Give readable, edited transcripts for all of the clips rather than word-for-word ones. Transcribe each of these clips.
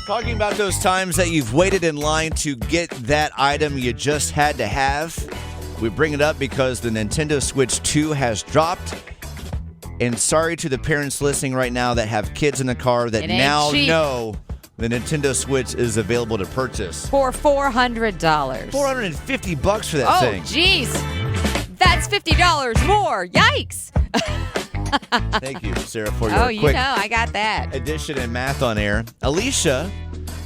Talking about those times that you've waited in line to get that item you just had to have. We bring it up because the Nintendo Switch 2 has dropped. And sorry to the parents listening right now that have kids in the car that now know the Nintendo Switch is available to purchase. For $400. $450 for that thing. Oh, jeez. That's $50 more. Yikes. Thank you, Sarah, for your quick I got that. addition and math on air. Alicia,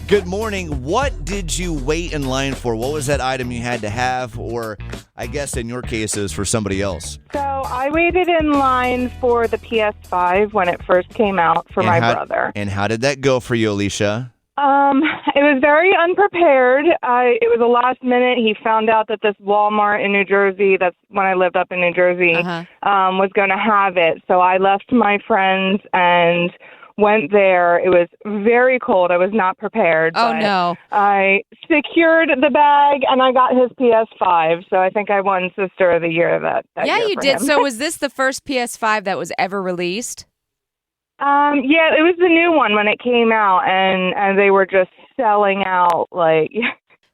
good morning. What did you wait in line for? What was that item you had to have? Or I guess in your case is for somebody else. So I waited in line for the PS5 when it first came out for my brother. And how did that go for you, Alicia? It was very unprepared. It was a last minute. He found out that this Walmart in New Jersey, that's when I lived up in New Jersey, was going to have it. So I left my friends and went there. It was very cold. I was not prepared. Oh, no. I secured the bag and I got his PS5. So I think I won Sister of the Year that year you for did. him. So was this the first PS5 that was ever released? Yeah, it was the new one when it came out, and they were just selling out, like,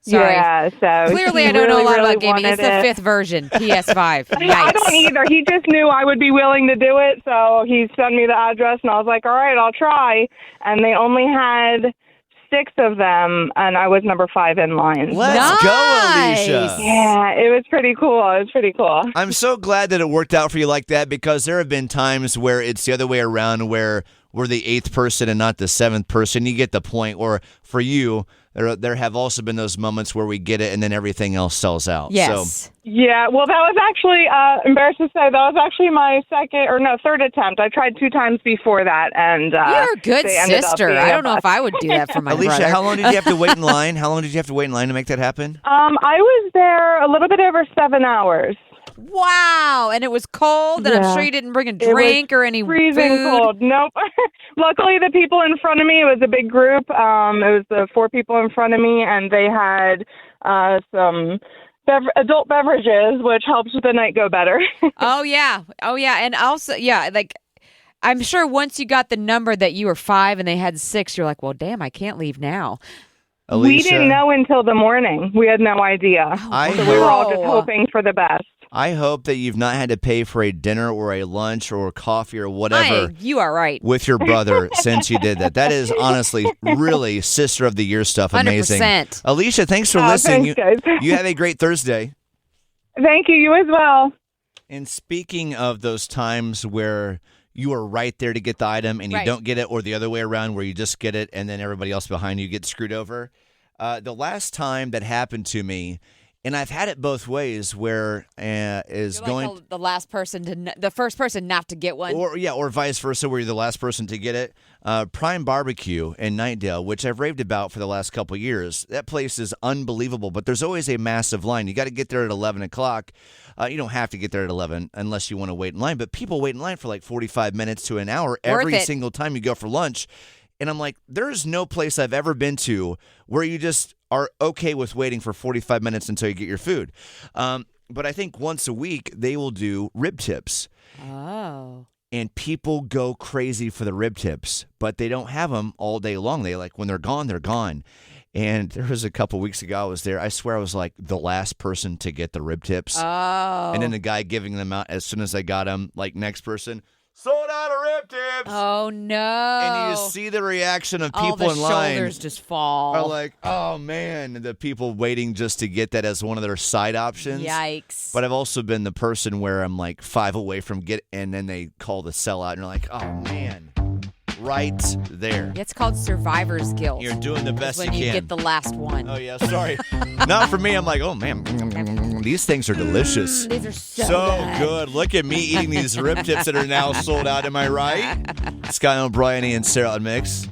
Sorry. Yeah, so clearly I don't know a lot about gaming. It's the fifth version, PS5. Yikes. I don't either. He just knew I would be willing to do it, so he sent me the address, and I was like, all right, I'll try. And they only had 6 of them, and I was number 5 in line. Let's go, Alicia. Yeah, it was pretty cool. I'm so glad that it worked out for you like that, because there have been times where it's the other way around, where we're the 8th person and not the 7th person. You get the point. Or for you, there have also been those moments where we get it and then everything else sells out. Yes. So. Yeah, well, that was actually, embarrassed to say, that was actually my third attempt. I tried 2 times before that, and you're a good sister. I don't know if I would do that for my Alicia, brother. how long did you have to wait in line? To make that happen? I was there a little bit over 7 hours. Wow, and it was cold, and I'm sure you didn't bring a drink or any freezing food. Cold. Nope. Luckily, the people in front of me, it was a big group. It was the 4 people in front of me, and they had some adult beverages, which helps the night go better. Oh, yeah. And also, I'm sure once you got the number that you were 5 and they had 6, you're like, well, damn, I can't leave now. Alicia, we didn't know until the morning. We had no idea. So we were all just hoping for the best. I hope that you've not had to pay for a dinner or a lunch or coffee or whatever. You are right. With your brother since you did that. That is honestly really Sister of the Year stuff. Amazing. 100%. Alicia, thanks for listening. Thanks, guys. You have a great Thursday. Thank you. You as well. And speaking of those times where you are right there to get the item and you don't get it, or the other way around where you just get it and then everybody else behind you gets screwed over. The last time that happened to me, and I've had it both ways, where the last person the first person not to get one, or vice versa, where you're the last person to get it. Prime Barbecue in Nightdale, which I've raved about for the last couple of years. That place is unbelievable, but there's always a massive line. You got to get there at 11 o'clock. You don't have to get there at 11 unless you want to wait in line, but people wait in line for like 45 minutes to an hour every single time you go for lunch. And I'm like, there's no place I've ever been to where you just are okay with waiting for 45 minutes until you get your food. But I think once a week they will do rib tips. Oh. And people go crazy for the rib tips, but they don't have them all day long. When they're gone, they're gone. And there was a couple weeks ago I was there. I swear I was like the last person to get the rib tips. Oh. And then the guy giving them out as soon as I got them, like next person, sold out of rib tips. Oh, no. And you see the reaction of people in line. All the shoulders just fall. Are like, oh, man. The people waiting just to get that as one of their side options. Yikes. But I've also been the person where I'm like 5 away from and then they call the sellout. And you're like, oh, man. Right there. It's called survivor's guilt. You're doing the best you can. When you get the last one. Oh, yeah. Sorry. Not for me. I'm like, oh, man. These things are delicious. These are so good. Look at me eating these rib tips that are now sold out. Am I right? Sky O'Brien and Sarah on Mix.